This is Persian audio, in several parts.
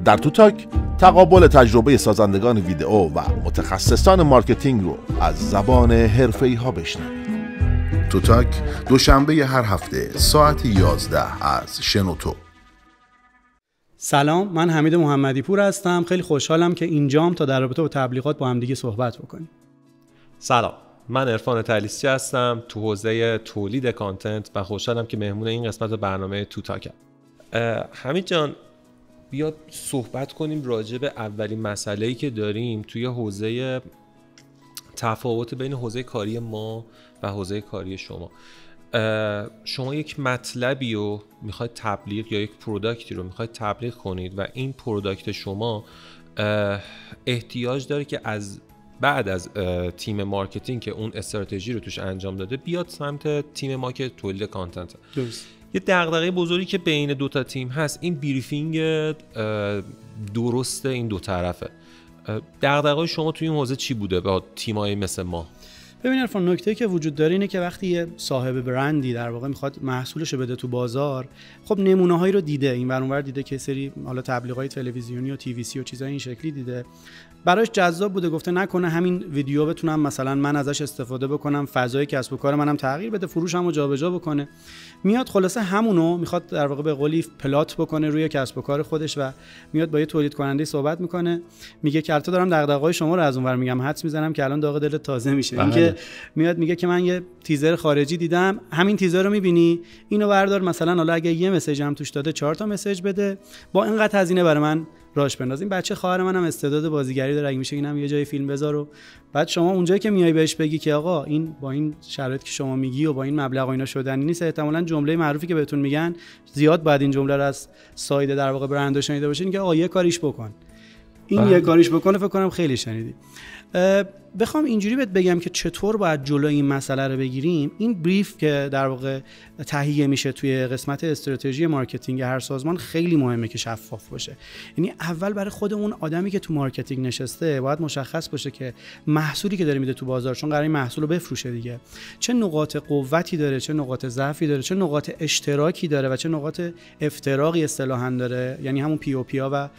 در توتاک تقابل تجربه سازندگان ویدئو و متخصصان مارکتینگ رو از زبان حرفه‌ای‌ها بشنوید. توتاک دوشنبه هر هفته ساعت 11 از شنوتو. سلام، من حمید محمدی پور هستم. خیلی خوشحالم که اینجام تا در رابطه با تبلیغات با هم دیگه صحبت بکنیم. سلام، من عرفان تلیسچی هستم تو حوزه تولید کانتنت و خوشحالم که مهمون این قسمت برنامه توتاکم. حمید جان، بیا صحبت کنیم راجع به اولین مسئله‌ای که داریم توی حوزه تفاوت بین حوزه کاری ما و حوزه کاری شما. شما یک مطلبی رو میخواید تبلیغ یا یک پروداکتی رو میخواید تبلیغ کنید و این پروداکت شما احتیاج داره که بعد از تیم مارکتینگ که اون استراتژی رو توش انجام داده بیاد سمت تیم ما که تولید کانتنت. درست. یه دغدغه بزرگی که بین دوتا تیم هست این بریفینگ درست این دو طرفه. دغدغه شما توی این حوزه چی بوده با تیمایی مثل ما؟ ببین عرفان، نکته‌ای که وجود داره اینه که وقتی یه صاحب برندی در واقع میخواد محصولش رو بده تو بازار، خب نمونه‌هایی رو دیده، این ور اونور دیده که سری حالا تبلیغات تلویزیونی و تی وی سی و چیزای این شکلی دیده، براش جذاب بوده، گفته نکنه همین ویدیو بتونم مثلا من ازش استفاده بکنم، فضای کسب و کار منم تغییر بده، فروشمو جابجا بکنه. میاد خلاصه همونو میخواد در واقع به قولی پلات بکنه روی کسب و کار خودش و میاد با یه تولید کننده صحبت میکنه، میگه که البته دارم دغدغه‌های شما رو از اونور میگم، حدس میزنم که الان داغ دلت تازه میشه. اینکه میاد میگه که من یه تیزر خارجی دیدم، همین تیزر رو میبینی، اینو بردار مثلا حالا اگه یه مسیج هم توش داده 4 تا مسیج بده، با اینقدر هزینه برای من راش بندازیم. بچه خواهر منم استعداد بازیگری داره، اگه میشه اینم یه جای فیلم بذار. و بعد شما اونجایی که میای بهش بگی که آقا این با این شرایط که شما میگی و با این مبلغ و اینا شدنی نیست، احتمالاً جمله معروفی که بهتون میگن زیاد بعد این جمله رو از ساید در واقع برند شنیده باشین که آقا یه کاریش بکن. این یه کاریش بکنه فکر کنم خیلی شنیدی. بخوام اینجوری بهت بگم که چطور باید جلوی این مسئله رو بگیریم، این بریف که در واقع تهیه میشه توی قسمت استراتژی مارکتینگ هر سازمان خیلی مهمه که شفاف باشه. یعنی اول برای خود اون آدمی که تو مارکتینگ نشسته باید مشخص باشه که محصولی که داره میده تو بازار، چون قراره این محصول رو بفروشه دیگه، چه نقاط قوتی داره، چه نقاط ضعفی داره، چه نقاط اشتراکی داره و چه نقاط افتراقی اصطلاحاً داره، یعنی همون پی او پی ها و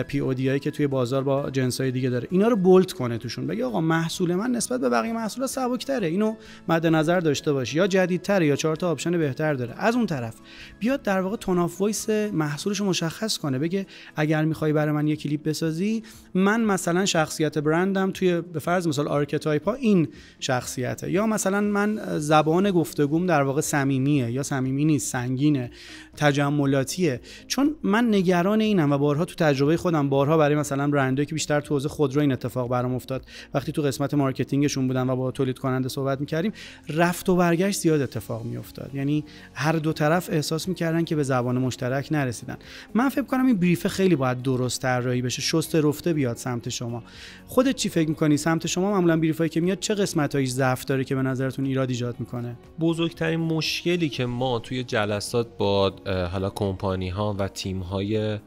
پی او دی هایی که توی بازار با جنسای دیگه داره. اینا رو بولد کنه توشون، بگه آقا محصول من نسبت به بقیه محصولات سبک‌تره، اینو مد نظر داشته باش، یا جدیدتره یا 4 تا آپشن بهتر داره. از اون طرف بیاد در واقع تون آف وایس محصولش رو مشخص کنه، بگه اگر می‌خوای برای من یه کلیپ بسازی، من مثلا شخصیت برندم توی به فرض مثال آرکتایپ ها این شخصیته، یا مثلا من زبان گفتگوم در واقع صمیمیه یا صمیمی نیست، سنگینه، تجملاتیه. چون من نگران اینم و بارها تو تجربه خودم، بارها برای مثلا برندایی که بیشتر تو حوزه خودرو این اتفاق برام افتاد، وقتی تو قسمت مارکتینگشون بودم و با تولید کننده صحبت می‌کردیم، رفت و برگشت زیاد اتفاق می‌افتاد. یعنی هر دو طرف احساس می‌کردن که به زبان مشترک نرسیدن. من فکر کنم این بریف خیلی باید درست طراحی بشه، شسته رفته بیاد سمت شما. خودت چی فکر می‌کنی؟ سمت شما معمولا بریفایی که میاد چه قسمتایش ضعف داره که به نظرتون ایراد ایجاد می‌کنه؟ بزرگترین مشکلی که ما توی جلسات با حالا کمپانی‌ها و تیم‌های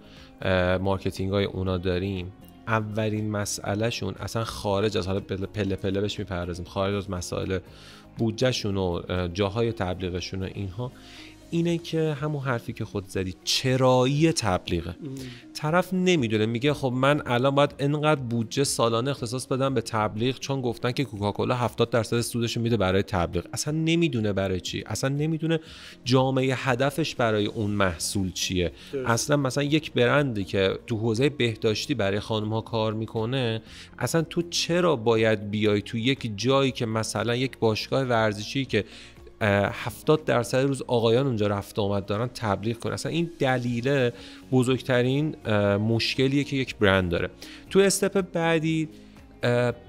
مارکتینگ‌های اونا داریم، اولین مسئله شون اصلا خارج از حالا پله پله بهش میپردازیم، خارج از مسائل بودجه شون و جاهای تبلیغشون و اینها، اینه که همون حرفی که خود زدی، چرایی تبلیغه. طرف نمیدونه، میگه خب من الان باید اینقدر بودجه سالانه اختصاص بدم به تبلیغ چون گفتن که کوکاکولا 70% سودش میده برای تبلیغ. اصلا نمیدونه برای چی، اصلا نمیدونه جامعه هدفش برای اون محصول چیه. اصلا مثلا یک برندی که تو حوزه بهداشتی برای خانم ها کار میکنه، اصلا تو چرا باید بیای تو یک جایی که مثلا یک باشگاه ورزشی که 70% روز آقایان اونجا رفت آمد دارن تبلیغ کنه؟ اصلا این دلیل بزرگترین مشکلیه که یک برند داره. تو استپ بعدی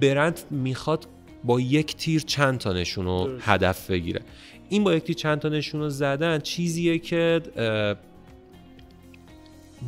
برند میخواد با یک تیر چند تا نشونو هدف بگیره. این با یک تیر چند تا نشونو زدن چیزیه که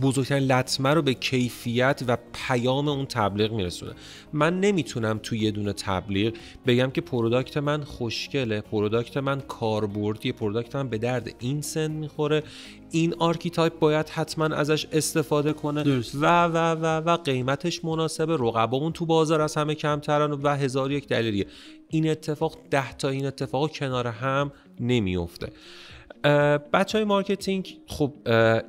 بزرگترین لطمه رو به کیفیت و پیام اون تبلیغ میرسونه. من نمیتونم توی یه دونه تبلیغ بگم که پروداکت من خوشگله، پروداکت من کاربردیه، پروداکت من به درد این سن میخوره، این آرکیتایپ باید حتما ازش استفاده کنه و قیمتش مناسبه، رقبامون تو بازار از همه کمترن و هزار یک دلیلیه. این اتفاق 10 تا این اتفاق کنار هم نمیفته. بچهای مارکتینگ خب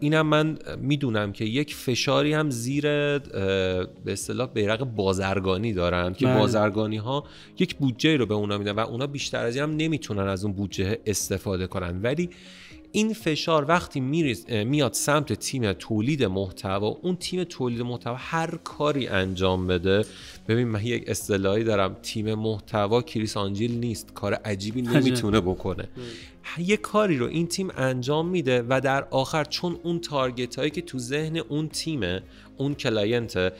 اینم من میدونم که یک فشاری هم زیر به اصطلاح بیرق بازرگانی دارن که بازرگانی ها یک بودجه رو به اونا میدن و اونا بیشتر از این هم نمیتونن از اون بودجه استفاده کنن، ولی این فشار وقتی میاد سمت تیم تولید محتوا، اون تیم تولید محتوا هر کاری انجام بده. ببین من یک اصطلاحی دارم، تیم محتوا کریس آنجیل نیست، کار عجیبی نمیتونه بکنه. یک کاری رو این تیم انجام میده و در آخر چون اون تارگت هایی که تو ذهن اون تیمه، اون کلاینت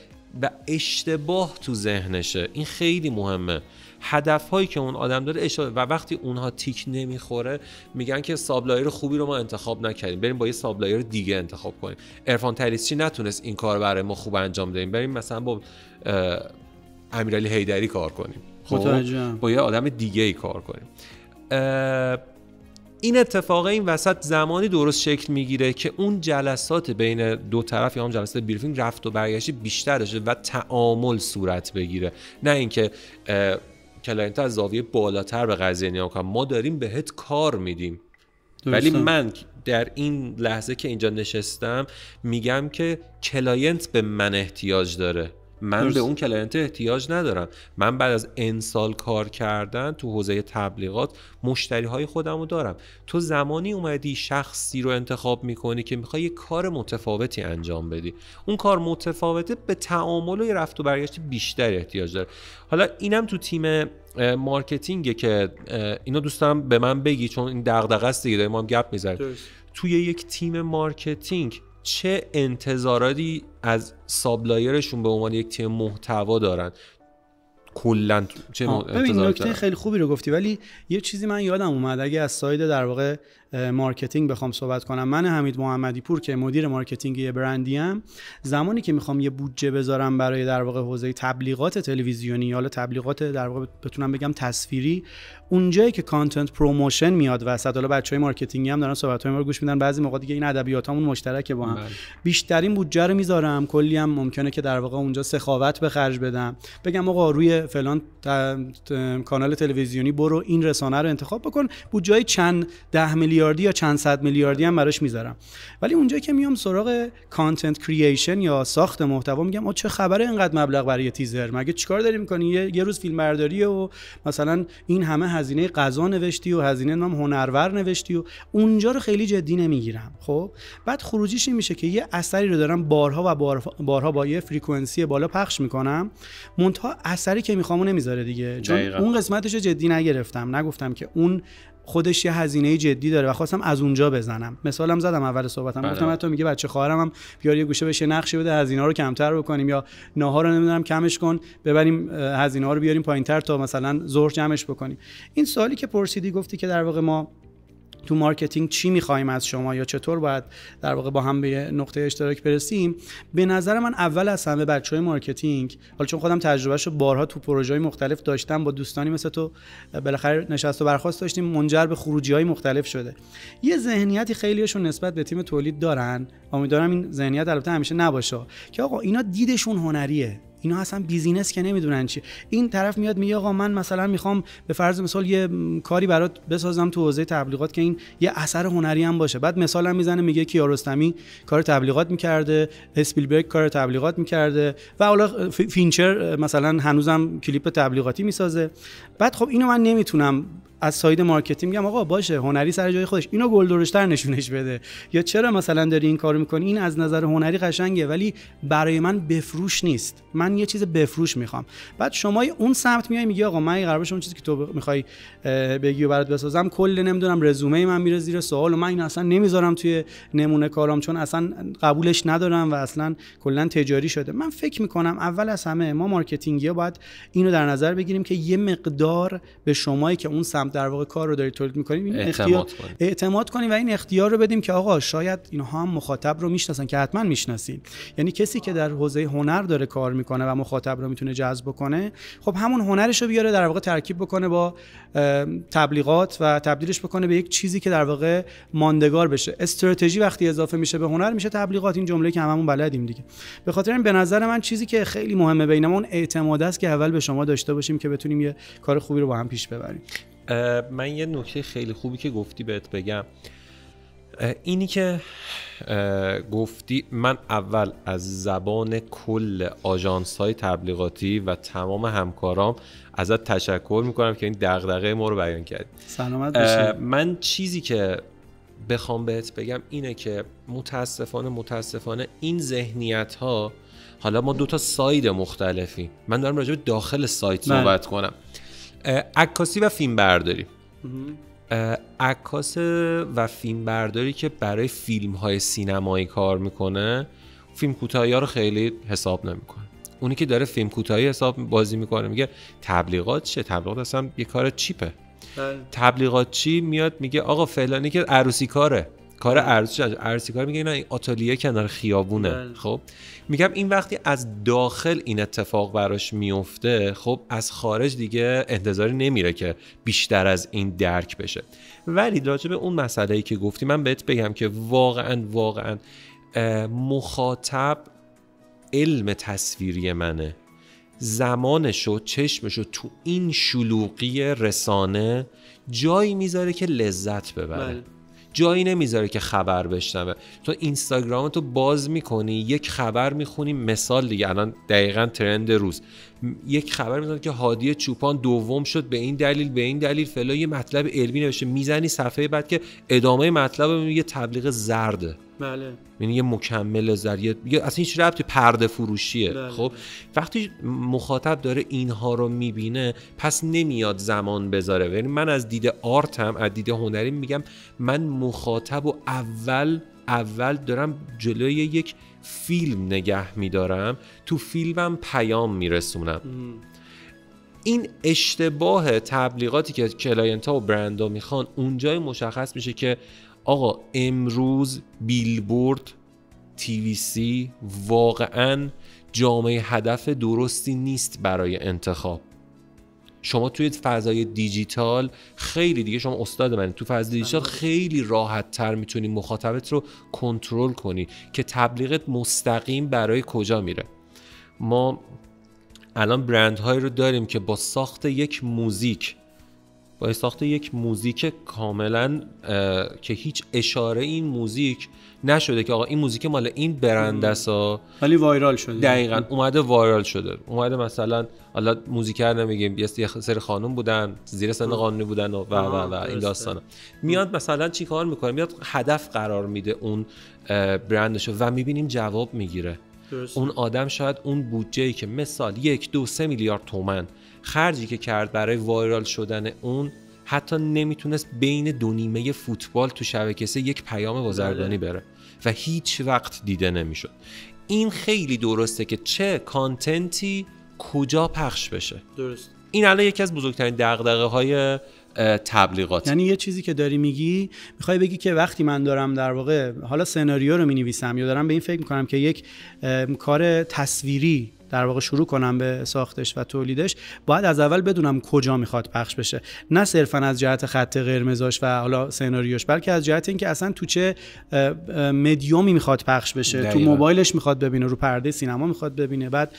و اشتباه تو ذهنشه، این خیلی مهمه. هدفهایی که اون آدم داره اشتباه و وقتی اونها تیک نمیخوره میگن که سابلایر خوبی رو ما انتخاب نکردیم، بریم با یه سابلایر دیگه انتخاب کنیم. عرفان تریسچی نتونست این کار برای ما خوب انجام بدیم، بریم مثلا با امیرعلی حیدری کار کنیم، خب با یه آدم دیگه ای کار کنیم. این اتفاق این وسط زمانی درست شکل میگیره که اون جلسات بین دو طرف یا هم جلسات بریفینگ رفت و برگشت بیشتر داشته و تعامل صورت بگیره، نه اینکه کلاینت از زاویه بالاتر به قضیه نگاه کنه. ما داریم بهت کار میدیم، ولی من در این لحظه که اینجا نشستم میگم که کلاینت به من احتیاج داره، من به اون کلاینت احتیاج ندارم. من بعد از ان سال کار کردن تو حوزه تبلیغات مشتری های خودمو دارم. تو زمانی اومدی شخصی رو انتخاب میکنی که میخوای یه کار متفاوتی انجام بدی، اون کار متفاوته به تعامل و رفت و برگشت بیشتر احتیاج داره. حالا اینم تو تیم مارکتینگه که اینو دوست دارم به من بگی، چون این دغدغه است دیگه، ما هم گپ میزنیم. توی یک تیم مارکتینگ چه انتظاراتی از سابلایرشون به عنوان یک تیم محتوا دارن؟ کلاً چه ببین نکته خیلی خوبی رو گفتی، ولی یه چیزی من یادم اومد، اگه از ساید در واقع مارکتینگ بخوام صحبت کنم، من حمید محمدی پور که مدیر مارکتینگ یه برندی ام، زمانی که میخوام یه بودجه بذارم برای در واقع حوزه تبلیغات تلویزیونی یا تبلیغات در واقع بتونم بگم تصویری، اونجایی که کانتنت پروموشن میاد وسط، حالا بچهای مارکتینگی هم دارن صحبت‌های ما رو گوش میدن، بعضی موقع دیگه این ادبیاتامون مشترکه با هم، بیشترین بودجه رو میذارم، کلی هم ممکنه که در واقع اونجا سخاوت به خرج بدم، بگم آقا روی فلان کانال تلویزیونی برو این رسانه رو انتخاب بکن، بودجه چند 10 میلیاردی یا چند صد میلیاردی هم براش میذارم. ولی اونجایی که میام سراغ کانتنت کرییشن یا ساخت محتوا، میگم چه خبره اینقدر مبلغ برای تیزر، مگه چیکار داری میکنی؟ یه روز فیلم برداری و مثلا این همه هزینه غذا نوشتی و هزینه نام هنرور نوشتی و اونجا رو خیلی جدی نمیگیرم. خب بعد خروجیش این میشه که یه اثری رو دارم بارها و بارها با یه فرکانسی بالا پخش میکنم، منتها اثری که میخوامو نمیذاره دیگه، چون اون قسمتش رو جدی نگرفتم، نگفتم که اون خودش یه هزینه جدی داره و خواستم از اونجا بزنم. مثالم زدم اول صحبتم، گفتم حتی میگه بچه خواهرم هم بیار یه گوشه بشه نقشی بده هزینه‌ها رو کمتر بکنیم، یا ناهار رو نمیدونم کمش کن ببریم هزینه‌ها رو بیاریم پایینتر تا مثلا ظهر جمعش بکنیم. این سوالی که پرسیدی، گفتی که در واقع ما تو مارکتینگ چی می‌خوایم از شما یا چطور باید در واقع با هم به نقطه اشتراک برسیم. به نظر من اول از همه بچهای مارکتینگ، حالا چون خودم تجربهشو بارها تو پروژه‌های مختلف داشتم، با دوستانی مثل تو بالاخره نشست و برخاست داشتیم، منجر به خروجی‌های مختلف شده. یه ذهنیتی خیلیشون نسبت به تیم تولید دارن، امیدوارم این ذهنیت البته همیشه نباشه، که آقا اینا دیدشون هنریه، اینا اصلا بیزینس که نمیدونن چی. این طرف میاد میگه آقا من مثلا میخوام به فرض مثال یه کاری برات بسازم تو حوزه تبلیغات که این یه اثر هنری هم باشه، بعد مثلا میزنه میگه کیارستمی کار تبلیغات میکرده، اسپیلبرگ کار تبلیغات میکرده و حالا فینچر مثلا هنوزم کلیپ تبلیغاتی میسازه. بعد خب اینو من نمیتونم از ساید مارکتینگ میگم آقا باشه هنری سر جای خودش، اینو گلدرشتر نشونش بده، یا چرا مثلا داری این کارو میکنی، این از نظر هنری قشنگه ولی برای من بفروش نیست، من یه چیز بفروش میخوام. بعد شما اون سمت میای میگی آقا من قرار باشه اون چیزی که تو میخوای بگی و برات بسازم، کل نمیدونم رزومه من میره زیر سوال و من این اصلا نمیذارم توی نمونه کارام چون اصلا قبولش ندارم و اصلا کلا تجاری شده. من فکر میکنم اول از همه ما مارکتینگیا باید اینو در نظر بگیریم که یه مقدار به شمایی که اون سمت در واقع کار رو دارید تولید می‌کنید این اعتماد کنید و این اختیار رو بدیم که آقا شاید اینها هم مخاطب رو میشناسن که حتما میشناسید. یعنی کسی که در حوزه هنر داره کار میکنه و مخاطب رو میتونه جذب کنه، خب همون هنرش رو بیاره در واقع ترکیب بکنه با تبلیغات و تبدیلش بکنه به یک چیزی که در واقع ماندگار بشه. استراتژی وقتی اضافه میشه به هنر میشه تبلیغات، این جمله که هممون بلدیم دیگه. به خاطر این به نظر من چیزی که خیلی مهمه بینمون اعتماد است که اول به شما داشته باشیم که بتونیم یه کار خوبی رو با هم پیش ببریم. من یه نکته خیلی خوبی که گفتی بهت بگم. اینی که گفتی، من اول از زبان کل آژانس‌های تبلیغاتی و تمام همکارام ازت تشکر میکنم که این دغدغه ما رو بیان کردی. سلامت باشی. من چیزی که بخوام بهت بگم اینه که متاسفانه این ذهنیت ها، حالا ما 2 ساید مختلفی، من دارم راجع به داخل سایت صحبت کنم، عکاسی و فیلم برداری. عکاس و فیلم برداری که برای فیلم های سینمایی کار میکنه، فیلم کوتاهی ها رو خیلی حساب نمیکنه. اونی که داره فیلم کوتاهی حساب بازی میکنه میگه تبلیغات چه؟ تبلیغات اصلا یه کار چیپه. تبلیغات چی؟ میاد میگه آقا فلانی که عروسی کار عروسی کار، میگه نه این آتلیه کنار خیابونه. خب میگم این وقتی از داخل این اتفاق براش میفته، خب از خارج دیگه انتظاری نمیره که بیشتر از این درک بشه. ولی راجع به اون مسئله‌ای که گفتی من بهت بگم که واقعا مخاطب علم تصویری منه، زمانشو چشمشو تو این شلوغی رسانه جایی میذاره که لذت ببره. جایی نمیذاره که خبر بشنوه. تو اینستاگرامتو باز میکنی، یک خبر میخونی، مثال دیگه الان دقیقاً ترند روز، یک خبر میذاره که هادی چوپان دوم شد به این دلیل فلان، یه مطلب علمی نوشته، میزنی صفحه بعد که ادامه مطلب یه تبلیغ زرده. بله. یعنی یه مکمل زرد، اصلا هیچ ربطی پرده فروشیه. بله. خب وقتی مخاطب داره اینها رو میبینه، پس نمیاد زمان بذاره. یعنی من از دید آرتم، از دید هنری میگم من مخاطب و اول دارم جلوی یک فیلم نگه میدارم، تو فیلمم پیام میرسونم. این اشتباه تبلیغاتی که کلاینت‌ها و برندها میخوان اونجای مشخص میشه که آقا امروز بیلبورد، TVC واقعاً جامعه هدف درستی نیست برای انتخاب. شما توی فضای دیجیتال خیلی دیگه، شما استاد من، تو فضای دیجیتال خیلی راحت تر میتونی مخاطبت رو کنترل کنی که تبلیغت مستقیم برای کجا میره. ما الان برندهایی رو داریم که با ساخت یک موزیک کاملا که هیچ اشاره این موزیک نشده که آقا این موزیک مال این برند است، ولی وایرال شده. دقیقاً اومده وایرال شده. اومده مثلا حالا موزیکر نمیگیم، یه سری خانم بودن زیر سن قانونی بودن و این داستانا، میاد مثلا چی کار میکنه؟ میاد هدف قرار میده اون برندشو و میبینیم جواب میگیره. اون آدم شاید اون بودجه‌ای که مثال 1-2-3 میلیارد تومان خرجی که کرد برای وایرال شدن اون، حتی نمیتونست بین 2 نیمه فوتبال تو شبکه 3 یک پیام بازرگانی بره و هیچ وقت دیده نمیشد. این خیلی درسته که چه کانتنتی کجا پخش بشه. درست. این الان یکی از بزرگترین دغدغه‌های تبلیغات. یعنی یه چیزی که داری میگی، میخوای بگی که وقتی من دارم در واقع حالا سناریو رو مینویسم یا دارم به این فکر میکنم که یک کار تصویری در واقع شروع کنم به ساختش و تولیدش، باید از اول بدونم کجا میخواد پخش بشه، نه صرفا از جهت خط قرمزاش و حالا سناریوش، بلکه از جهت اینکه اصلا تو چه مدیومی میخواد پخش بشه. دقیقا. تو موبایلش میخواد ببینه، رو پرده سینما میخواد ببینه، بعد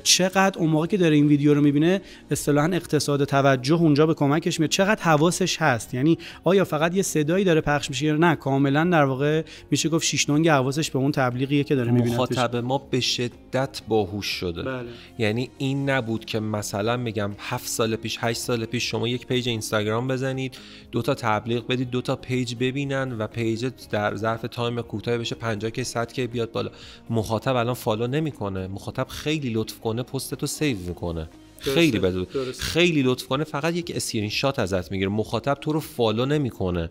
چقدر اون موقع که داره این ویدیو رو میبینه اصطلاحاً اقتصاد توجه اونجا به کمکش میاد، چقدر حواسش هست. یعنی آیا فقط یه صدایی داره پخش میشه یا نه کاملا در واقع میشه گفت 6 نونگ حواسش به اون تبلیغیه که داره میبینه. مخاطب ما به شدت باهوش شده. بله. یعنی این نبود که مثلا میگم 7 سال پیش 8 سال پیش شما یک پیج اینستاگرام بزنید، 2 تا تبلیغ بدید، 2 تا پیج ببینن و پیج در ظرف تایم کوتاه بشه 50 که 100 که بیاد بالا. مخاطب الان فالو نمیکنه، مخاطب خیلی لطف کنه پستتو سیو میکنه، خیلی بدون خیلی لطف کنه فقط یک اسکرین شات ازت میگیره. مخاطب تو رو فالو نمیکنه،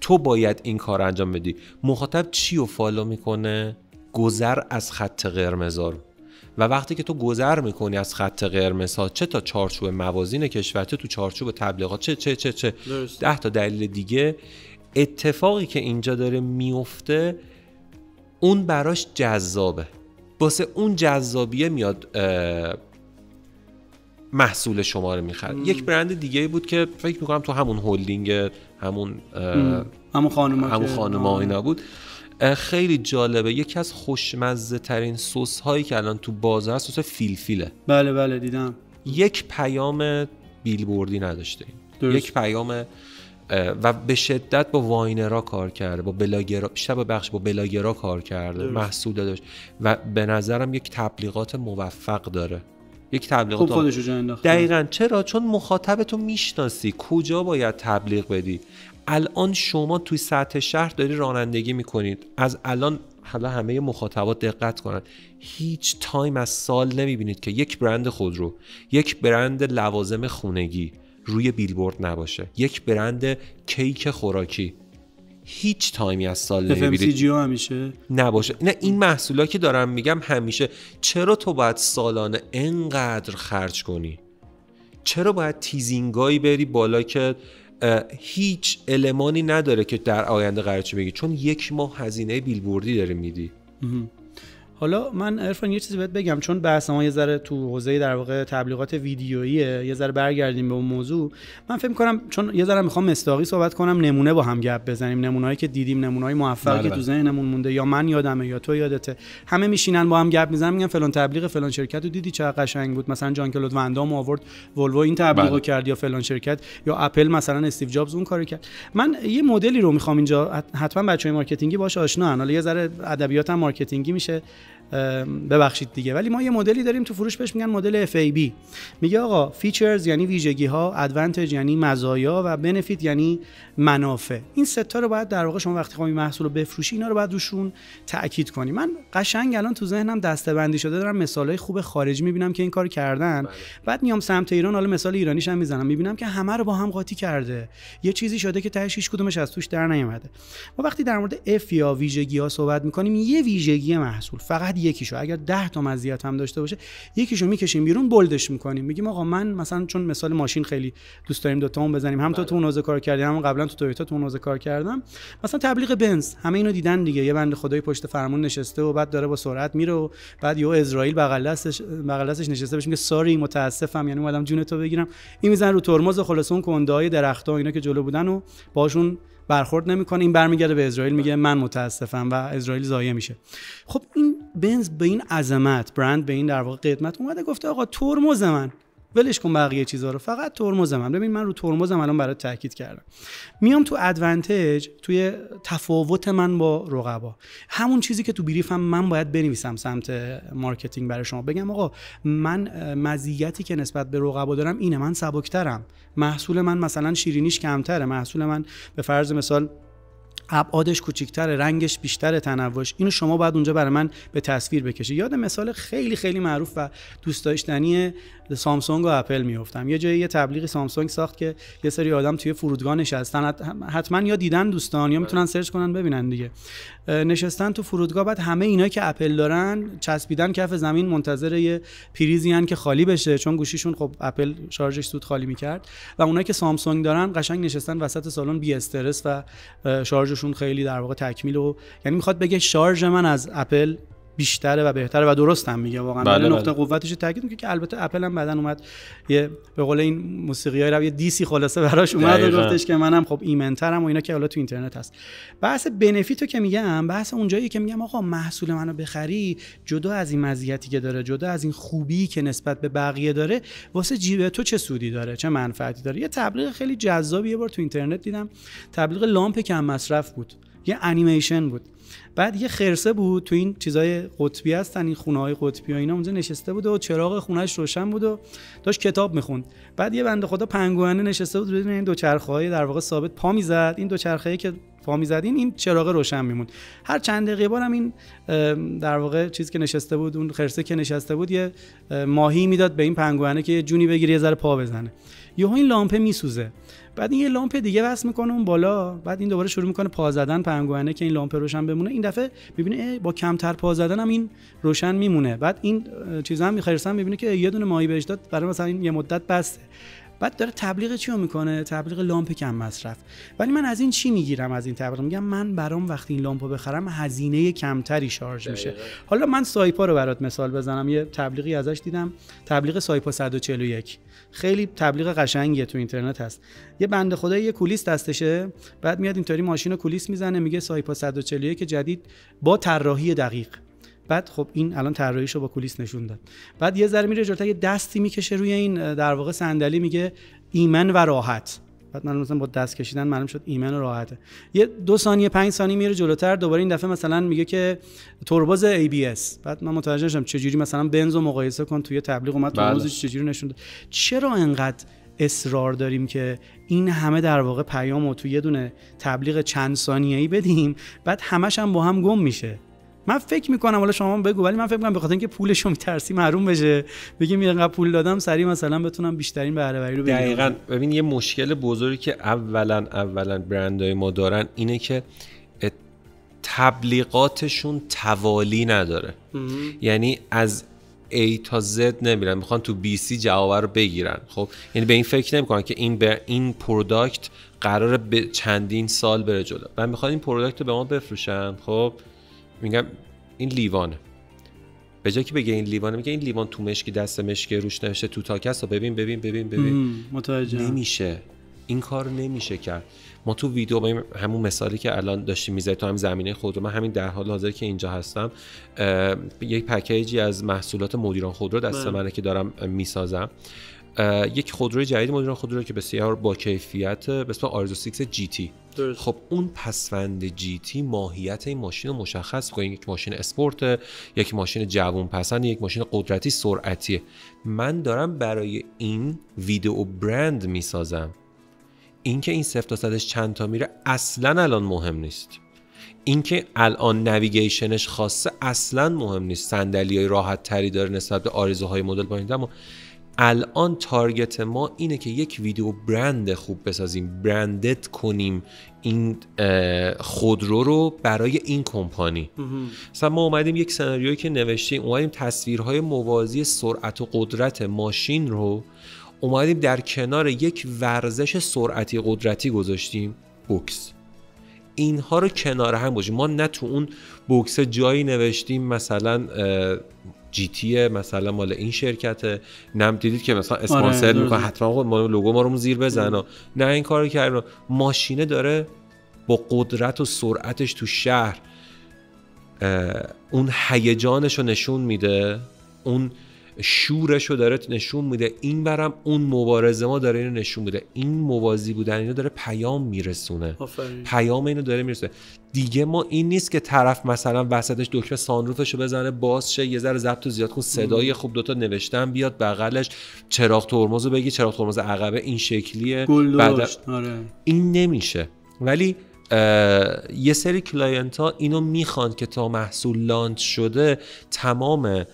تو باید این کار انجام بدی. مخاطب چی رو فالو میکنه؟ گذر از خط قرمز رو. و وقتی که تو گذر میکنی از خط قرمز ها، چه تا چارچوب موازین کشور، چه تو چارچوب تبلیغات، چه 10 تا دلیل دیگه، اتفاقی که اینجا داره میفته اون براش جذابه. واسه اون جذابیه میاد محصول شما رو میخره. یک برند دیگه بود که فکر میکنم تو همون هولدینگ همون خانوما اینا بود، خیلی جالبه. یکی از خوشمزه ترین سس هایی که الان تو بازار هست سس فیلفیله. بله دیدم. یک پیام بیلبوردی نداشته این. یک پیام و به شدت با واینرها کار کرده، با بلاگرها، بیشتر با بلاگرها کار کرده، محصول داشت و به نظرم یک تبلیغات موفق داره. یک تبلیغات خودشو جا انداخته. دقیقاً. چرا؟ چون مخاطبتو میشناسی، کجا باید تبلیغ بدی. الان شما توی سطح شهر داری رانندگی میکنید، از الان حالا همه مخاطبات دقت کنن، هیچ تایم از سال نمیبینید که یک برند خودرو، یک برند لوازم خونگی روی بیلبورد نباشه، یک برند کیک خوراکی هیچ تایمی از سال نمیبینید FMCG همیشه نباشه. نه این محصولا که دارم میگم همیشه. چرا تو باید سالانه انقدر خرج کنی؟ چرا باید تیزینگایی بری بالا که هیچ المانی نداره که در آینده قراره چی بگی؟ چون یک ماه هزینه بیلبوردی داری میدی. حالا من عرفان یه چیزی بهت بگم، چون بحث ما یه ذره تو حوزه در واقع تبلیغات ویدیوییه، یه ذره برگردیم به اون موضوع. من فکر می‌کنم چون یه ذره می‌خوام مصداقی صحبت کنم، نمونه با هم گپ بزنیم، نمونه‌هایی که دیدیم، نمونه‌های موفقی که تو ذهنمون مونده یا من یادمه یا تو یادته، همه میشینن با هم گپ میزنن میگن فلان تبلیغ فلان شرکت رو دیدی چقدر قشنگ بود، مثلا جان کلود وندام آورد ولوو این تبلیغو کرد، یا فلان شرکت، یا اپل مثلا استیو جابز اون کارو کرد. من یه مدلی رو می‌خوام اینجا، حتما بچه‌های مارکتینگی باهاش آشنان، حالا یه ذره ادبیات هم مارکتینگی میشه ببخشید دیگه، ولی ما یه مدلی داریم تو فروش بهش میگن مدل FAB. میگه آقا فیچرز یعنی ویژگی ها، ادوانتج یعنی مزایا و بنفیت یعنی منافع. این سه تا رو باید در واقع شما وقتی خواهی محصول رو بفروشی اینا رو باید روشون تاکید کنی. من قشنگ الان تو ذهنم دسته‌بندی شده دارم مثالای خوب خارجی میبینم که این کارو کردن. بعد میام سمت ایران، حالا مثال ایرانیش هم میزنم، میبینم که همه رو با هم قاطی کرده، یه چیزی شده که تهش هیچ کدومش از توش در نیومده. ما وقتی در مورد F یا ویژگی ها صحبت میکنیم، یه ویژگی محصول فقط یکیشو، اگر 10 تا مزیت هم داشته باشه یکیشو میکشیم بیرون، بولدش میکنیم، میگیم آقا من مثلا، چون مثال ماشین خیلی دوست داریم دو تامون بزنیم، هم تو اون حوزه کار کردیم، هم قبلا تو تویوتا تو اون حوزه کار کردم، مثلا تبلیغ بنز همه اینو دیدن دیگه، یه بنده خدای پشت فرمون نشسته و بعد داره با سرعت میره و بعد یهو اسرائیل بغل دستش نشسته بهش میگه ساری متاسفم، یعنی اومدم جون تو بگیرم، این میزنه رو ترمز، خلاص اون کنده‌های درخت‌ها اینا که جلو بودن و باشون برخورد نمیکنه، این برمیگرده به اسرائیل میگه من متاسفم و اسرائیل ضایع میشه. خب این بنز به این عظمت، برند به این در واقع قدمت اومده گفته آقا ترمز من ولش کن بقیه چیزا رو، فقط ترمز من. ببین من رو ترمزم الان برات تاکید کردم. میام تو ادوانتج، توی تفاوت من با رقبا، همون چیزی که تو بریفم من باید بنویسم سمت مارکتینگ برای شما، بگم آقا من مزیتی که نسبت به رقبا دارم اینه، من سبکترم، محصول من مثلا شیرینیش کمتره، محصول من به فرض مثال ابعادش کوچیک‌تره، رنگش بیشتره، تنوعش، اینو شما باید اونجا برای من به تصویر بکشی. یاد مثال خیلی خیلی معروف و دوست داشتنی سامسونگ و اپل میافتم. یه جایی یه تبلیغی سامسونگ ساخت که یه سری آدم توی فرودگاه نشستن، حتما یا دیدن دوستان یا میتونن سرچ کنن ببینن دیگه، نشستن تو فرودگاه، بعد همه اینا که اپل دارن چسبیدن کف زمین منتظر یه پریزی ان که خالی بشه، چون گوشیشون خب اپل شارژش زود خالی میکرد، و اونایی که سامسونگ دارن قشنگ نشستن وسط سالن بی استرس و شارژشون خیلی در واقع تکمیل، و یعنی میخواد بگه شارژ من از اپل بیشتره و بهتره و درست هم میگه واقعا. بله نقطه قوتش رو تاکید میکنه که البته اپل هم بعدن اومد یه به قول این موسیقیای رو یه دیسی خلاصه براش اومد و گفتش که منم خب ایمنترم و اینا که حالا تو اینترنت هست. بحث بنفیتو که میگم، بحث اونجایی که میگم آقا محصول منو بخری، جدا از این مزیتی که داره، جدا از این خوبی که نسبت به بقیه داره، واسه جیب تو چه سودی داره، چه منفعتی داره. یه تبلیغ خیلی جذابی یه بار تو اینترنت دیدم، تبلیغ لامپ کم مصرف بود، یه انیمیشن بود، بعد یه خرسه بود تو این چیزای قطبی هستن، این خونه‌های قطبی ها، اینا اونجا نشسته بود و چراغ خونه‌اش روشن بود و داشت کتاب میخوند. بعد یه بنده خدا پنگوئنه نشسته بود روی این دوچرخه‌های در واقع ثابت پا میزد، این دوچرخه‌ای که پا میزدین این چراغ روشن میموند. هر چند دقیقه بارم این در واقع چیزی که نشسته بود، اون خرسه که نشسته بود، یه ماهی میداد به این پنگوئنه که جونی بگیره یه ذره پا بزنه. یهو این لامپه میسوزه، بعد این یه لامپ دیگه وصل میکنه اون بالا، بعد این دوباره شروع میکنه پا زدن پنگوئنه که این لامپ روشن بمونه. این دفعه میبینه با کمتر پا زدن هم این روشن میمونه. بعد این چیزا هم میخرسن، میبینه که یه دونه ماهی بهش داد برای مثلا این یه مدت بسته. بعد داره تبلیغ چی رو میکنه؟ تبلیغ لامپ کم مصرف. ولی من از این چی میگیرم؟ از این تبلیغ میگم من برام وقتی این لامپو بخرم هزینه کمتری شارژ میشه. حالا من سایپا رو برات مثال بزنم، یه تبلیغی ازش دیدم، تبلیغ سایپا 141، خیلی تبلیغ قشنگیه، تو اینترنت هست. یه بنده خدایی یه کولیس دستشه، بعد میاد اینطوری ماشین رو کولیس میزنه، میگه سایپا 141 جدید با طراحی دقیق. بعد خب این الان طراحیشو با کولیس نشون داد. بعد یه ذره میره جلوتر، یه دستی میکشه روی این در واقع صندلی، میگه ایمن و راحت. بعد من مثلا با دست کشیدن معلوم شد ایمن و راحته. یه 2 ثانیه 5 ثانیه میره جلوتر، دوباره این دفعه مثلا میگه که ترمز ABS. بعد من متوجه شدم چجوری مثلا بنز رو مقایسه کن، توی تبلیغ اومد ترمزش چجوری نشون داد. چرا انقدر اصرار داریم که این همه در واقع پیامو توی یه دونه تبلیغ چند ثانیه‌ای بدیم، بعد همش هم با هم گم میشه؟ من فکر میکنم، حالا شما بگو، ولی من فکر میکنم به خاطر اینکه پولشو میترسی محروم بشه، بگیم اینقدر پول دادم سریع مثلا بتونم بیشترین بهره وری رو بگیرم. دقیقاً. ببین یه مشکل بزرگی که اولا برندهای ما دارن اینه که تبلیغاتشون توالی نداره. یعنی از A تا Z نمیرن، میخوان تو BC جواب رو بگیرن. خب یعنی به این فکر نمیکنن که این پروداکت قراره به چندین سال بره جلو. من میخوام این پروداکت رو به ما بفروشن. خب میگم این لیوانه، به جای که بگه این لیوانه میگه این لیوان تو مشکی دست مشکی روش نوشته تو تاکست، ببین متوجه نمیشه، این کار نمیشه کرد. ما تو ویدیو همون مثالی که الان داشتیم میزنی تو همین زمینه خودرو، من همین در حال حاضر که اینجا هستم یک پکیجی از محصولات مدیران خودرو دست منه که دارم میسازم. یک خودروی جدید مدیران خودرو که بسیار با کیفیت به اسم آرزو 6 GT. خب اون پسوند GT ماهیت این ماشین رو مشخص می‌کنه، یک ماشین اسپورت، یک ماشین جوان پسند، یک ماشین قدرتی سرعتیه. من دارم برای این ویدیو برند میسازم. اینکه این 0 تا 100ش چند تا میره اصلا الان مهم نیست. اینکه الان نویگیشنش خاصه اصلا مهم نیست. صندلی‌های راحت تری داره نسبت به آرزوهای مدل پایین‌تر. اما الان تارگت ما اینه که یک ویدیو برند خوب بسازیم، برندت کنیم این خودرو رو برای این کمپانی. مثلا ما اومدیم یک سناریویی که نوشتیم، اومدیم تصویرهای موازی سرعت و قدرت ماشین رو اومدیم در کنار یک ورزش سرعتی قدرتی گذاشتیم، بوکس. اینها رو کنار هم گذاشتیم. ما نه تو اون بوکس جایی نوشتیم مثلا GT مثلا مال این شرکته، نم دیدید که مثلا اسپانسر میکنه حتما ما لوگو ما رو زیر بزنه. نه این کارو کردن. ماشینه داره با قدرت و سرعتش تو شهر اون هیجانش رو نشون میده، اون شورش رو داره نشون میده. این برم اون مبارزه ما داره اینو نشون میده. این موازی بودن اینو داره پیام میرسونه. پیام اینو داره میرسونه. دیگه ما این نیست که طرف مثلا وسطش دکمه سانروفشو بزنه باز شه، یه ذره ضبط و زیاد کن، صدای خوب دوتا نوشتن بیاد بغلش، چراغ ترمزو بگی، چراغ ترمز عقبه این شکلیه، بعد این نمیشه. ولی یه سری کلاینت ها اینو میخوان که تا محصول لانچ شده تمام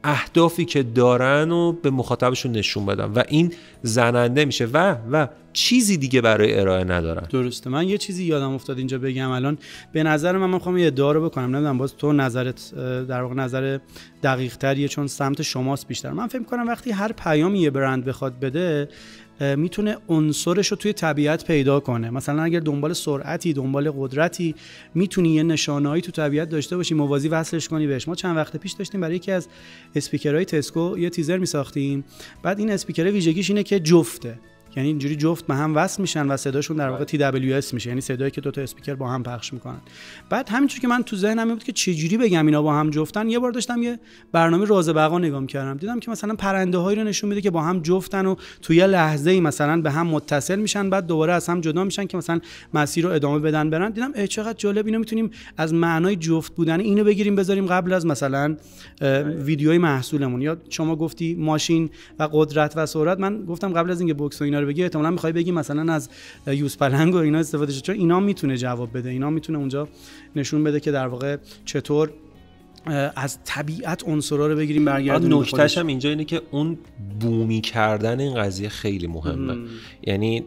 اهدافی که دارن و به مخاطبشون نشون بدن و این زننده میشه و چیزی دیگه برای ارائه ندارن. درسته. من یه چیزی یادم افتاد اینجا بگم الان. به نظر من میخوام یه ادعا رو بکنم، نمیدونم باز تو نظرت در واقع نظر دقیق تریه چون سمت شماست بیشتر. من فکر می‌کنم وقتی هر پیامی یه برند بخواد بده میتونه عنصرش رو توی طبیعت پیدا کنه. مثلا اگر دنبال سرعتی، دنبال قدرتی، میتونی یه نشانه‌ای تو طبیعت داشته باشی، موازی وصلش کنی بهش. ما چند وقت پیش داشتیم برای یکی از اسپیکرهای تسکو یه تیزر میساختیم. بعد این اسپیکر ویژگیش اینه که جفته، یعنی اینجوری جفت به هم وصل میشن و صداشون در واقع TWS میشه، یعنی صدایی که دو تا اسپیکر با هم پخش میکنن. بعد همینجوری که من تو ذهنم بود که چجوری بگم اینا با هم جفتن، یه بار داشتم یه برنامه راز بقا نگاه میکردم، دیدم که مثلا پرنده‌هایی رو نشون میده که با هم جفتن و تو یه لحظه‌ای مثلا به هم متصل میشن، بعد دوباره از هم جدا میشن که مثلا مسیر رو ادامه بدن برن. دیدم چقدر جالب، اینو میتونیم از معنای جفت بودن اینو بگیریم بذاریم قبل از مثلا ویدیوهای محصولمون. یا شما گفتی ماشین و قدرت و سرعت، من گفتم قبل از اینکه بوکس و اینا رو بگی احتمالاً میخوای بگی مثلا از یوز پلنگ و اینا استفاده شه، چون اینا میتونه جواب بده، اینا میتونه اونجا نشون بده که در واقع چطور از طبیعت عنصرا رو بگیریم برگردونیم. نکتهش هم اینجا اینه که اون بومی کردن این قضیه خیلی مهمه. یعنی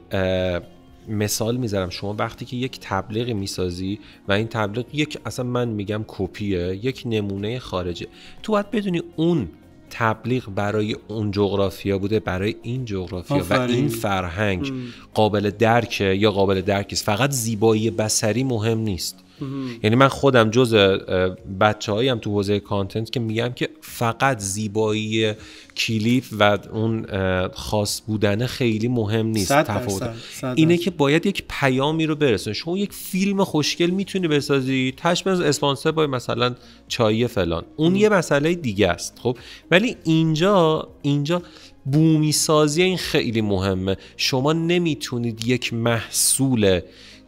مثال میذارم، شما وقتی که یک تبلیغ میسازی و این تبلیغ یک اصلا من میگم کپیه، یک نمونه خارجه، تو باید بدونی اون تبلیغ برای اون جغرافیا بوده، برای این جغرافیا و این فرهنگ قابل درکه یا قابل درک نیست. فقط زیبایی بصری مهم نیست. یعنی من خودم جز بچه‌هایی هم تو حوزه کانتنت که میگم که فقط زیبایی کلیپ و اون خاص بودن خیلی مهم نیست. تفاوت اینه که باید یک پیامی رو برسونه. شما یک فیلم خوشگل میتونی بسازی، تشبیه اسپانسر با مثلا چای فلان، اون یه مسئله دیگه است. خب ولی اینجا بومی سازی این خیلی مهمه. شما نمیتونید یک محصول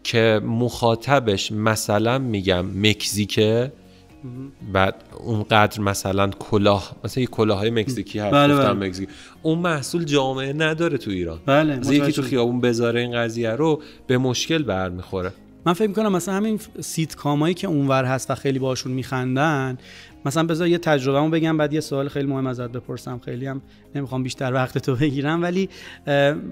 که مخاطبش مثلا میگم مکزیکه، بعد اونقدر مثلا کلاه، مثلا یه کلاهای مکزیکی هست، گفتم مکزیکی، اون محصول جامعه نداره تو ایران. مثلا یکی تو خیابون بذاره این قضیه رو به مشکل برمیخوره. من فکر میکنم مثلا همین سیتکامایی که اونور هست و خیلی باشون میخندن، مثلا بذار یه تجربه‌مو بگم بعد یه سوال خیلی مهم ازت بپرسم، خیلی هم نمیخوام بیشتر وقت تو بگیرم، ولی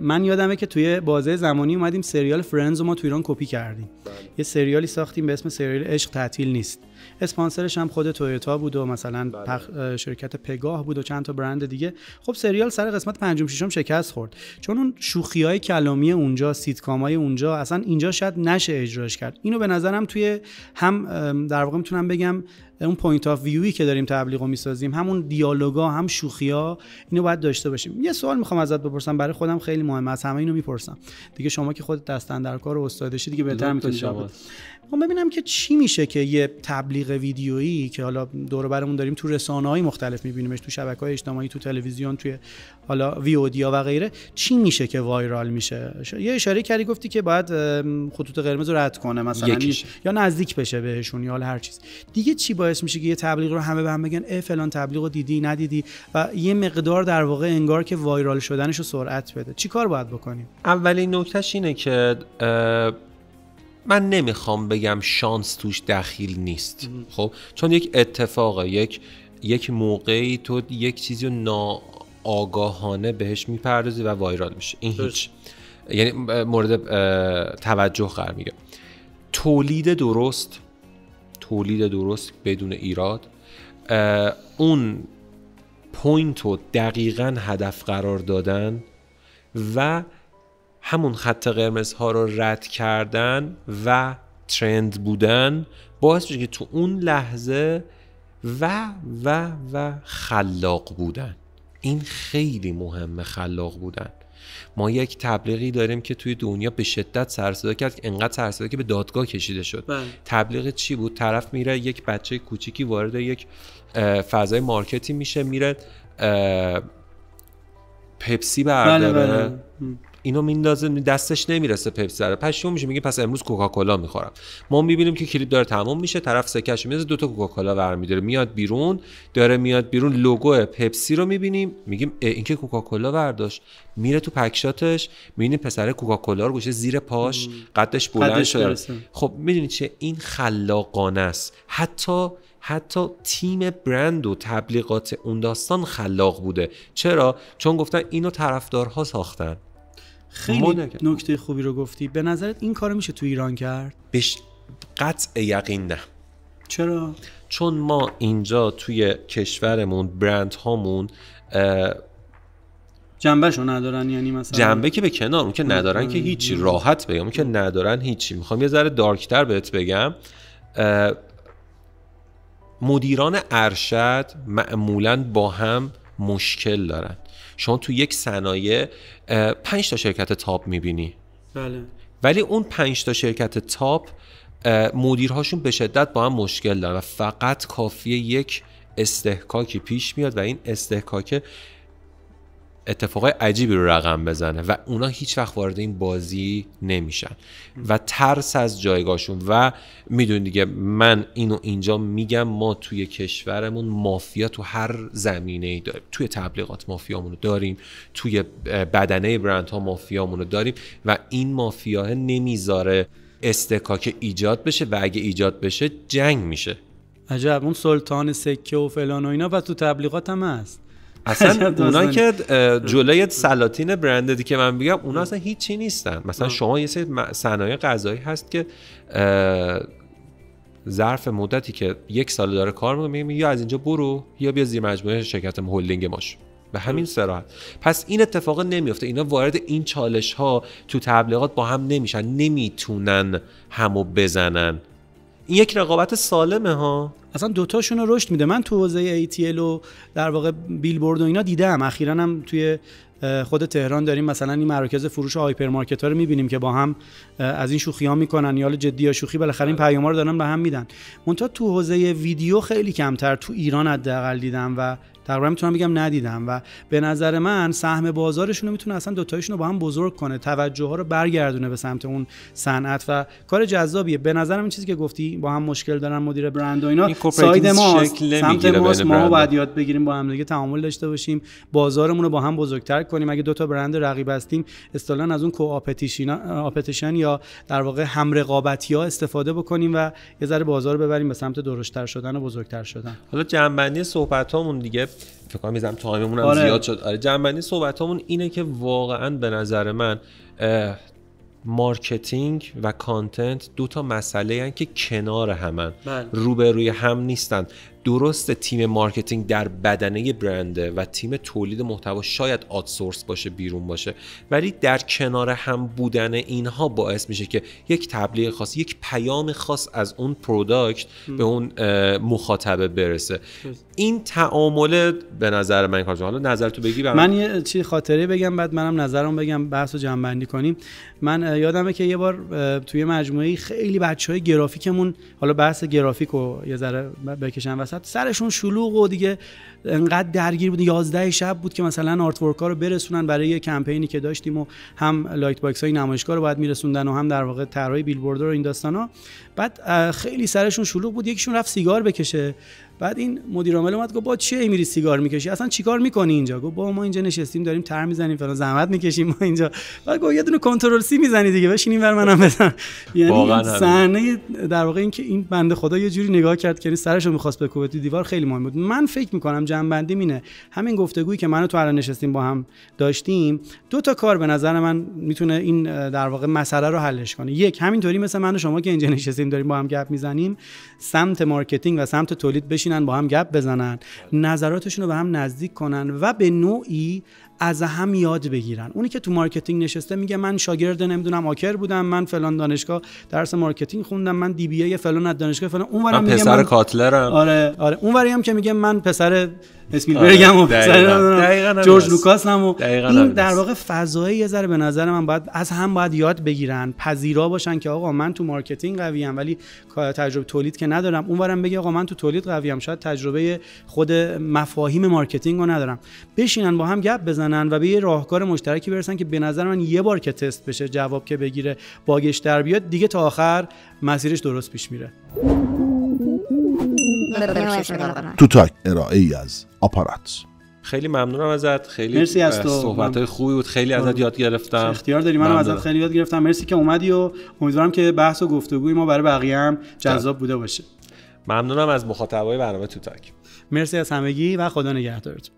من یادمه که توی بازه زمانی اومدیم سریال فرندز رو ما تو ایران کپی کردیم. یه سریالی ساختیم به اسم سریال عشق تعطیل نیست. اسپانسرش هم خود تویوتا بود و مثلا شرکت پگاه بود و چند تا برند دیگه. خب سریال سر قسمت 5 6 شکست خورد، چون اون شوخی‌های کلامی اونجا، سیتکامای اونجا اصلا اینجا شاید نشه اجراش کرد. اینو به نظرم توی هم در واقع میتونم بگم اون پوینت آف ویویی که داریم تبلیغو میسازیم، همون دیالوگا، هم شوخی‌ها، اینو باید داشته باشیم. یه سوال میخوام ازت بپرسم، برای خودم خیلی مهمه، از همه اینو میپرسم دیگه، شما که خودت دست اندرکار و استادشی دیگه بهتر میتونی جواب بدی. من ببینم که چی میشه که یه تبلیغ ویدیویی که حالا دور و برمون داریم تو رسانه‌های مختلف میبینیمش، تو شبکه‌های اجتماعی، تو تلویزیون، توی حالا ویودیا و غیره، چی میشه که وایرال میشه؟ یه اشاره کردی گفتی که باید خطوط قرمز رو رد کنه مثلا یا نزدیک بشه بهشون یا هر چیز دیگه. چی باعث میشه که یه تبلیغ رو همه به هم بگن اه فلان تبلیغو دیدی ندیدی و یه مقدار در واقع انگار که وایرال شدنش رو سرعت بده؟ چی کار باید بکنیم؟ اولین نکتهش اینه که من نمیخوام بگم شانس توش دخیل نیست. خب چون یک اتفاقه، یک موقعی تو یک چیزی رو ناآگاهانه بهش میپردازی و وایرال میشه، این هیچ، یعنی مورد توجه قرار میگیره. تولید درست بدون ایراد، اون پوینت رو دقیقاً هدف قرار دادن و همون خط قرمز ها رو رد کردن و ترند بودن، باعث میشه که تو اون لحظه و خلاق بودن. این خیلی مهمه، خلاق بودن. ما یک تبلیغی داریم که توی دنیا به شدت سر صدا کرد، که انقدر سر صدا که به دادگاه کشیده شد. تبلیغ چی بود؟ طرف میره، یک بچه کوچیکی وارد یک فضای مارکتی میشه، میره پپسی برداره، اینو میندازه، دستش نمیرسه پپسی رو، پشیمون میشه، میگه پس امروز کوکاکولا میخورم. ما میبینیم که کلیپ داره تموم میشه، طرف سکه‌شو میذاره، 2 تا کوکاکولا برمی‌داره، میاد بیرون، لوگو پپسی رو میبینیم، میگیم این که کوکاکولا برداشت، میره تو پکشاتش، میبینیم پسر کوکاکولا رو گوشه زیر پاش، قدش بلند شده. خب میدونید چه؟ این خلاقانه است. حتی تیم برند و تبلیغات اون داستان خلاق بوده. چرا؟ چون گفتن اینو طرفدارها ساختن. خیلی نکته خوبی رو گفتی. به نظرت این کارو میشه تو ایران کرد؟ قطع یقین نه. چرا؟ چون ما اینجا توی کشورمون برند هامون جنبهشو ندارن، یعنی مثلا جنبه که به کنار، اون که ندارن که هیچی، راحت بگم اون که ندارن هیچی. میخوام یه ذره دارکتر بهت بگم، مدیران ارشد معمولاً با هم مشکل دارن. شما تو یک صنایع 5 تا شرکت تاپ میبینی، بله، ولی اون 5 تا شرکت تاپ مدیرهاشون به شدت با هم مشکل دارن و فقط کافیه یک استحکاکی پیش میاد و این استحکاک اتفاقای عجیبی رو رقم بزنه و اونا هیچ وقت وارد این بازی نمیشن و ترس از جایگاهشون. و میدونی دیگه، من اینو اینجا میگم، ما توی کشورمون مافیا تو هر زمینه‌ای داریم. توی تبلیغات مافیامونو داریم، توی بدنه برندها مافیامونو داریم و این مافیا نمیذاره استحکاک ایجاد بشه و اگه ایجاد بشه جنگ میشه. عجب، اون سلطان سکه و فلان و اینا و تو تبلیغات هم هست. اصلا اونا که جلوی سلاطین برندی که من میگم، اونا اصلا هیچی نیستن. مثلا شما یه سری صنایع غذایی هست که ظرف مدتی که 1 سال داره کار میکنه، میگه یا از اینجا برو یا بیا زیر مجموعه شرکت هلدینگ ماش، به همین صراحت. پس این اتفاق نمیفته. اینا وارد این چالش ها تو تبلیغات با هم نمیشن، نمیتونن همو بزنن. این یک رقابت سالمه ها. اصلا دوتاشون رو رشد میده. من تو حوزه ATL و در واقع بیلبورد و اینا دیدم. اخیراً هم توی خود تهران داریم مثلا این مراکز فروش هایپرمارکت‌ها رو می‌بینیم که با هم از این شوخی‌ها می‌کنن، یا جدی یا شوخی، بالاخره این پیام‌ها رو دارن به هم میدن. منتها تو حوزه ویدیو خیلی کمتر تو ایران حداقل دیدم و تقریبا میتونم بگم ندیدم و به نظر من سهم بازارشون رو میتونه اصلا دوتایشون رو با هم بزرگ کنه، توجه‌ها رو برگردونه به سمت اون صنعت و کار جذابیه. به نظرم این چیزی که گفتی با هم مشکل دارن مدیر برند و اینا، ساید ما سمت ما باید یاد بگیریم با هم دیگه تعامل داشته باشیم، بازارمون رو با هم بزرگتر کنیم. اگه دو تا برند رقیب هستیم اصطلاحاً از اون کوآپتیشن یا در واقع هم رقابتی‌ها استفاده بکنیم و یه ذره بازار رو ببریم به سمت درشت‌تر شدن و بزرگتر شدن. حالا جنبندی صحبتامون دیگه فکر کنم میذارم تایممون هم زیاد شد. آره جنبندی صحبتامون اینه که واقعا به نظر من مارکتینگ و کانتنت دو تا مسئله هستن که کنار همن، روبروی هم نیستن. درسته تیم مارکتینگ در بدنه برنده و تیم تولید محتوا شاید آوتسورس باشه، بیرون باشه، ولی در کنار هم بودن اینها باعث میشه که یک تبلیغ خاص، یک پیام خاص از اون پروداکت به اون مخاطبه برسه. این تعامل به نظر من کار. حالا نظر تو بگی. من یه چی خاطره بگم بعد منم نظرم بگم، بحثو جمع بندی کنیم. من یادمه که یه بار توی مجموعه خیلی بچهای گرافیکمون، حالا بحث گرافیکو یه ذره بکشن وسط، سرشون شلوغ و دیگه انقدر درگیر بود. 11 شب بود که مثلا آرت ورک ها رو برسونن برای یه کمپینی که داشتیم و هم لایت باکس های نمایشگاه رو باید میرسوندن و هم در واقع طراحی بیلبورد رو این داستانا. بعد خیلی سرشون شلوغ بود. یکیشون رفت سیگار بکشه. بعد این مدیر عامل اومد گفت با چیه میری سیگار میکشی؟ اصلا چیکار میکنی اینجا؟ گفت با ما اینجا نشستیم داریم تر میزنیم فلان، زحمت میکشیم ما اینجا. بعد گفت یه دونه کنترل سی میزنی دیگه، بشین اینور منم بزن. یعنی صحنه در واقع این که این بنده خدا یه جوری نگاه کرد که سرشو می‌خواست بکوبه تو دیوار، خیلی مهم بود. من فکر میکنم جنبندی اینه، همین گفتگویی که من و تو الان نشستیم با هم داشتیم، دو تا کار به نظر من میتونه این در واقع مسئله رو حلش کنه. یک، همینطوری مثل من و شما که اینجا نشستیم داریم با هم گپ میزنیم، سمت مارکتینگ و سمت تولید بشینن با هم گپ بزنن، نظراتشون رو به هم نزدیک کنن و به نوعی از هم یاد بگیرن. اونی که تو مارکتینگ نشسته میگه من شاگرد نمیدونم آکر بودم، من فلان دانشگاه درس مارکتینگ خوندم، من دی بی ای فلان از دانشگاه فلان. اونورم میگه پسر کاتلرم. آره اونوری هم که میگه من پسر اسپیلبرگم و پسر جورج لوکاس هم. و این در واقع فضایی یه ذره به نظر من باید از هم باید یاد بگیرن، پذیرا باشن که آقا من تو مارکتینگ قویم ولی تجربه تولید که ندارم. اونورم بگه آقا من تو تولید قویم شاید تجربه خود مفاهیم مارکتینگ رو ندارم. بشینن با هم گپ بزنن و به یه راهکار مشترکی برسن که به نظر من یه بار که تست بشه، جواب که بگیره، باگش در بیاد، دیگه تا آخر مسیرش درست پیش میره. توتاک ارائه‌ای از آپارات. خیلی ممنونم ازت، خیلی صحبت‌های خوبی بود، خیلی ازت یاد گرفتم. اختیار داری، منم ازت خیلی یاد گرفتم. مرسی که اومدی و امیدوارم که بحث و گفتگوی ما برای بقیه هم جذاب بوده باشه. ممنونم از مخاطبای برنامه توتاک. مرسی از همگی و خدا نگهدارتون.